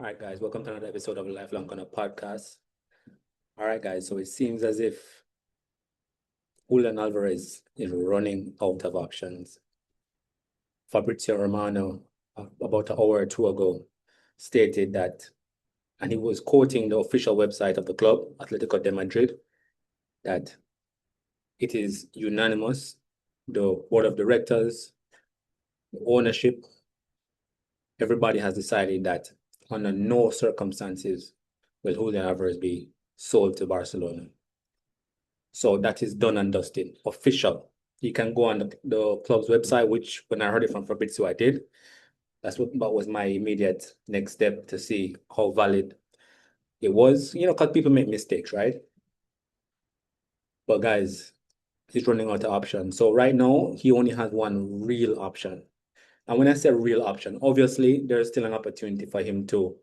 All right, guys, welcome to another episode of the Lifelong Gunner podcast. All right, guys, so it seems as if Julian Alvarez is running out of options. Fabrizio Romano, about an hour or two ago, stated that, and he was quoting the official website of the club, Atletico de Madrid, that it is unanimous, the board of directors, the ownership, everybody has decided that under no circumstances will Julian Alvarez be sold to Barcelona. So that is done and dusted, official. You can go on the club's website, which when I heard it from Fabrizio, I did. That was my immediate next step to see how valid it was. Because people make mistakes, right? But guys, he's running out of options. So right now, he only has one real option. And when I say real option, obviously there's still an opportunity for him to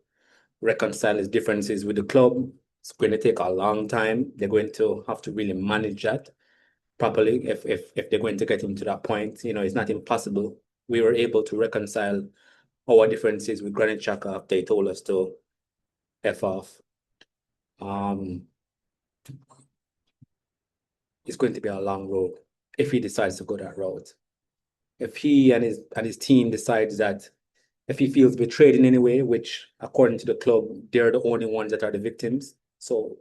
reconcile his differences with the club. It's going to take a long time. They're going to have to really manage that properly if they're going to get him to that point. It's not impossible. We were able to reconcile our differences with Granit Xhaka after they told us to F off. It's going to be a long road if he decides to go that route. If he and his team decides that if he feels betrayed in any way, which according to the club, they're the only ones that are the victims. So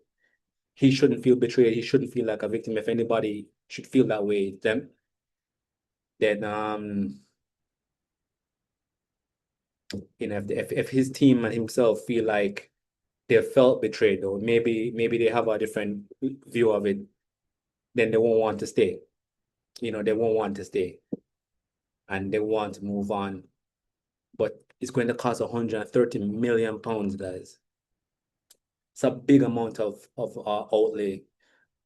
he shouldn't feel betrayed. He shouldn't feel like a victim. If anybody should feel that way, then if his team and himself feel like they felt betrayed, or maybe they have a different view of it, then they won't want to stay. They won't want to stay, and they want to move on. But it's going to cost 130 million pounds, guys. It's a big amount of outlay.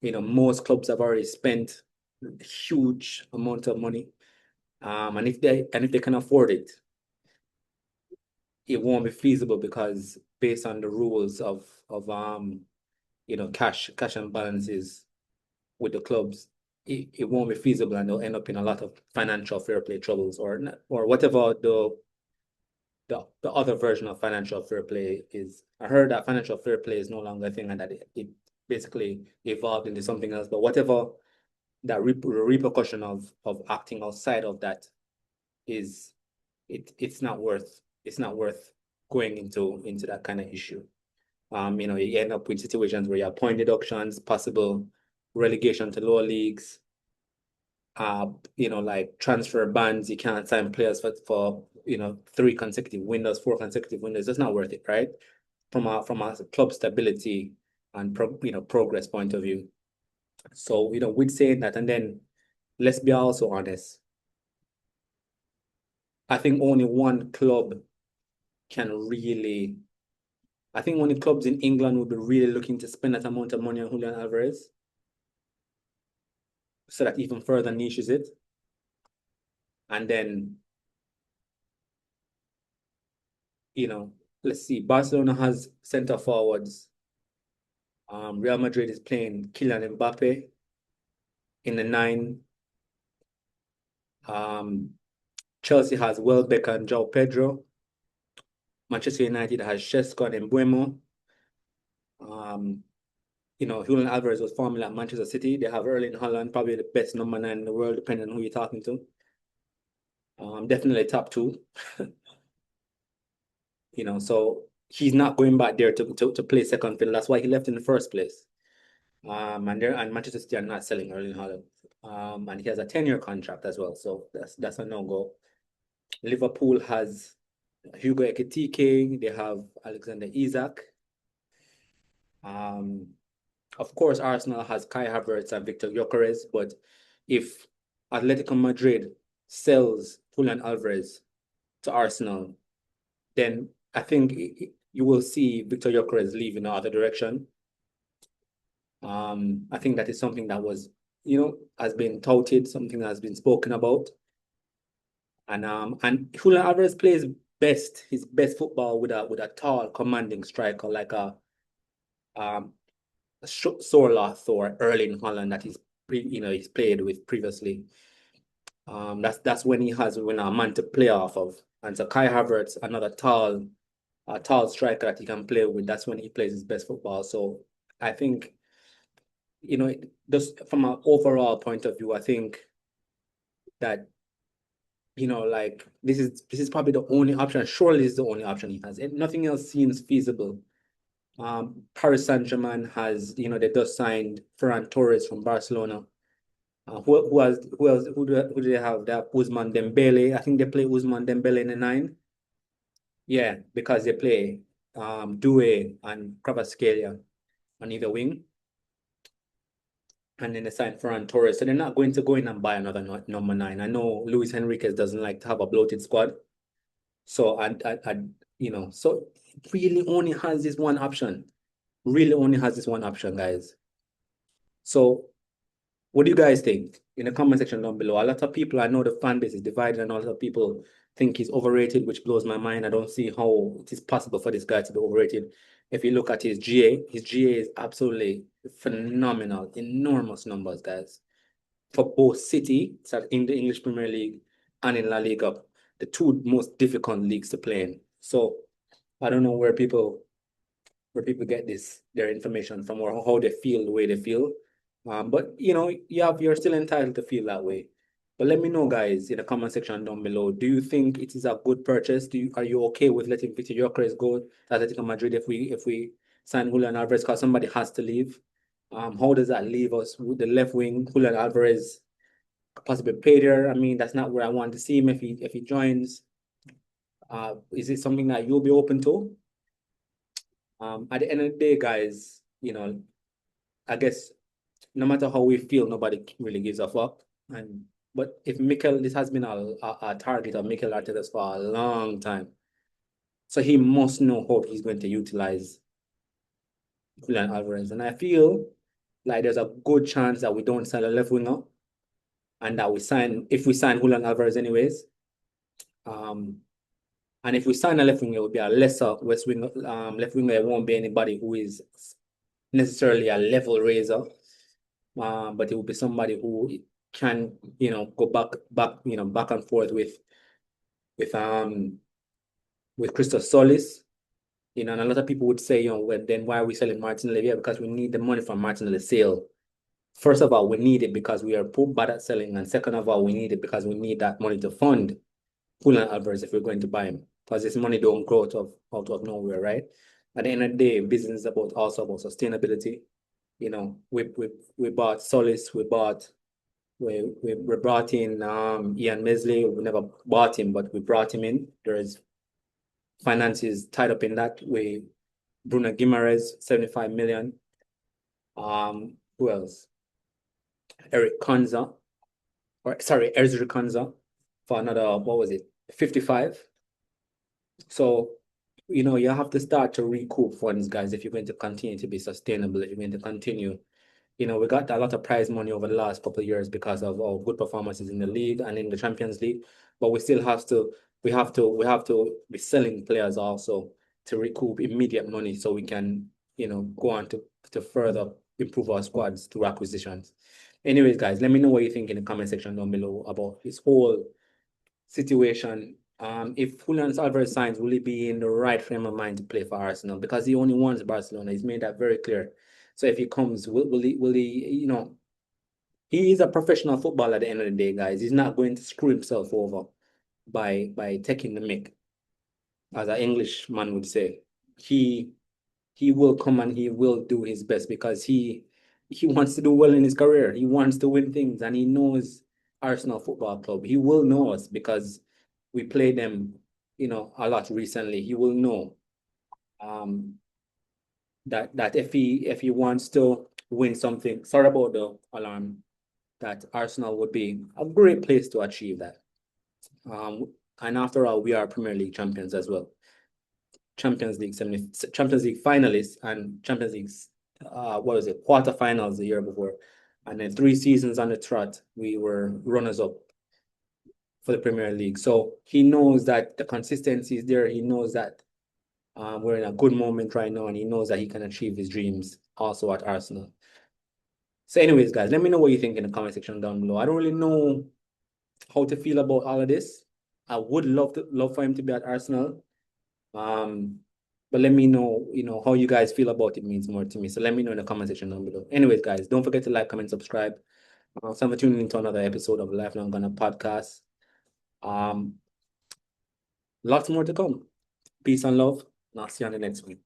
Most clubs have already spent a huge amount of money. And if they can afford it, it won't be feasible because based on the rules of cash and balances with the clubs, it won't be feasible, and they'll end up in a lot of financial fair play troubles, or whatever the other version of financial fair play is. I heard that financial fair play is no longer a thing, and that it basically evolved into something else. But whatever that repercussion of acting outside of that is, it's not worth going into that kind of issue. You end up with situations where you have point deductions, possible relegation to lower leagues, like transfer bans. You can't sign players for 3 consecutive windows, 4 consecutive windows. That's not worth it, right? From a club stability and progress point of view. So, with saying that, and then let's be also honest. I think only one club can really. I think only clubs in England would be really looking to spend that amount of money on Julian Alvarez, so that even further niches it. And then, let's see, Barcelona has center forwards. Real Madrid is playing Kylian Mbappe in the 9. Chelsea has Welbeck and João Pedro. Manchester United has Shesko and Mbeumo. Julian Alvarez was formerly at Manchester City. They have Erling Haaland, probably the best number 9 in the world, depending on who you're talking to. Definitely top 2. So he's not going back there to play second fiddle. That's why he left in the first place. And Manchester City are not selling Erling Haaland. And he has a 10-year contract as well. So that's a no-go. Liverpool has Hugo Ekitike. They have Alexander Isak. Of course, Arsenal has Kai Havertz and Victor Gyökeres. But if Atletico Madrid sells Julian Alvarez to Arsenal, then I think you will see Victor Gyökeres leave in the other direction. I think that is something that was, has been touted, something that has been spoken about. And Julian Alvarez plays his best football with a tall, commanding striker like a Sorloth or Erling Haaland that he's played with previously. That's when he has a man to play off of. And so Kai Havertz, another tall, a tall striker that he can play with, that's when he plays his best football. So I think, just from an overall point of view, I think that, like this is probably the only option. Surely this is the only option he has. Nothing else seems feasible. Paris Saint-Germain has, they just signed Ferran Torres from Barcelona. Who else? Who do they have? They have Ousmane Dembele. I think they play Ousmane Dembele in the nine. Yeah, because they play Doué and Kvaratskhelia on either wing, and then they signed Ferran Torres. So they're not going to go in and buy another number nine. I know Luis Enriquez doesn't like to have a bloated squad, so so it really only has this one option. Really only has this one option, guys. So what do you guys think? In the comment section down below. A lot of people, I know the fan base is divided, and a lot of people think he's overrated, which blows my mind. I don't see how it is possible for this guy to be overrated. If you look at his GA is absolutely phenomenal, enormous numbers, guys. For both City, so in the English Premier League and in La Liga, the two most difficult leagues to play in. So I don't know where people get their information from, or how they feel the way they feel. But you're still entitled to feel that way. But let me know, guys, in the comment section down below. Do you think it is a good purchase? Are you okay with letting Victor Gyökeres go to Atletico Madrid if we sign Julian Alvarez, because somebody has to leave? How does that leave us with the left wing? Julian Alvarez possibly play there. I mean, that's not where I want to see him if he joins. Is it something that you'll be open to? At the end of the day, guys, I guess no matter how we feel, nobody really gives a fuck. But if this has been a target of Mikel Arteta's for a long time, so he must know how he's going to utilize Julian Alvarez. And I feel like there's a good chance that we don't sign a left winger, and that if we sign Julian Alvarez anyways, and if we sign a left winger, it would be a lesser left winger. It won't be anybody who is necessarily a level raiser. But it will be somebody who can, go back and forth with Christos Solis. And a lot of people would say, well, then why are we selling Martinelli? Yeah, because we need the money from Martinelli's sale. First of all, we need it because we are bad at selling, and second of all, we need it because we need that money to fund Julian Alvarez if we're going to buy him, because this money don't grow out of nowhere, right? At the end of the day, business is also about sustainability. We bought Solis, we brought in Ian Mesley. We never bought him, but we brought him in. There is finances tied up in that. Bruno Guimaraes, 75 million. Who else? Ezri Konsa for another, what was it, 55. So, you have to start to recoup funds, guys, if you're going to continue to be sustainable, if you're going to continue. We got a lot of prize money over the last couple of years because of our good performances in the league and in the Champions League, but we still have to be selling players also to recoup immediate money, so we can, go on to further improve our squads through acquisitions. Anyways, guys, let me know what you think in the comment section down below about this whole situation. If Julian Alvarez signs, will he be in the right frame of mind to play for Arsenal? Because he only wants Barcelona. He's made that very clear. So if he comes, will he, he is a professional footballer at the end of the day, guys. He's not going to screw himself over by taking the mick, as an Englishman would say. He will come and he will do his best, because he wants to do well in his career. He wants to win things, and he knows Arsenal Football Club. He will know us because we played them, a lot recently. He will know that if he wants to win something, sorry about the alarm, that Arsenal would be a great place to achieve that. And after all, we are Premier League champions as well. Champions League finalists, and Champions League quarterfinals the year before. And then 3 seasons on the trot, we were runners-up for the Premier League. So he knows that the consistency is there. He knows that we're in a good moment right now, and he knows that he can achieve his dreams also at Arsenal. So anyways, guys, let me know what you think in the comment section down below. I don't really know how to feel about all of this. I would love for him to be at Arsenal. But let me know, how you guys feel about it means more to me. So let me know in the comment section down below. Anyways, guys, don't forget to like, comment, subscribe. So I'm tuning into another episode of Lifelong Gunner podcast. Lots more to come. Peace and love. And I'll see you on the next one.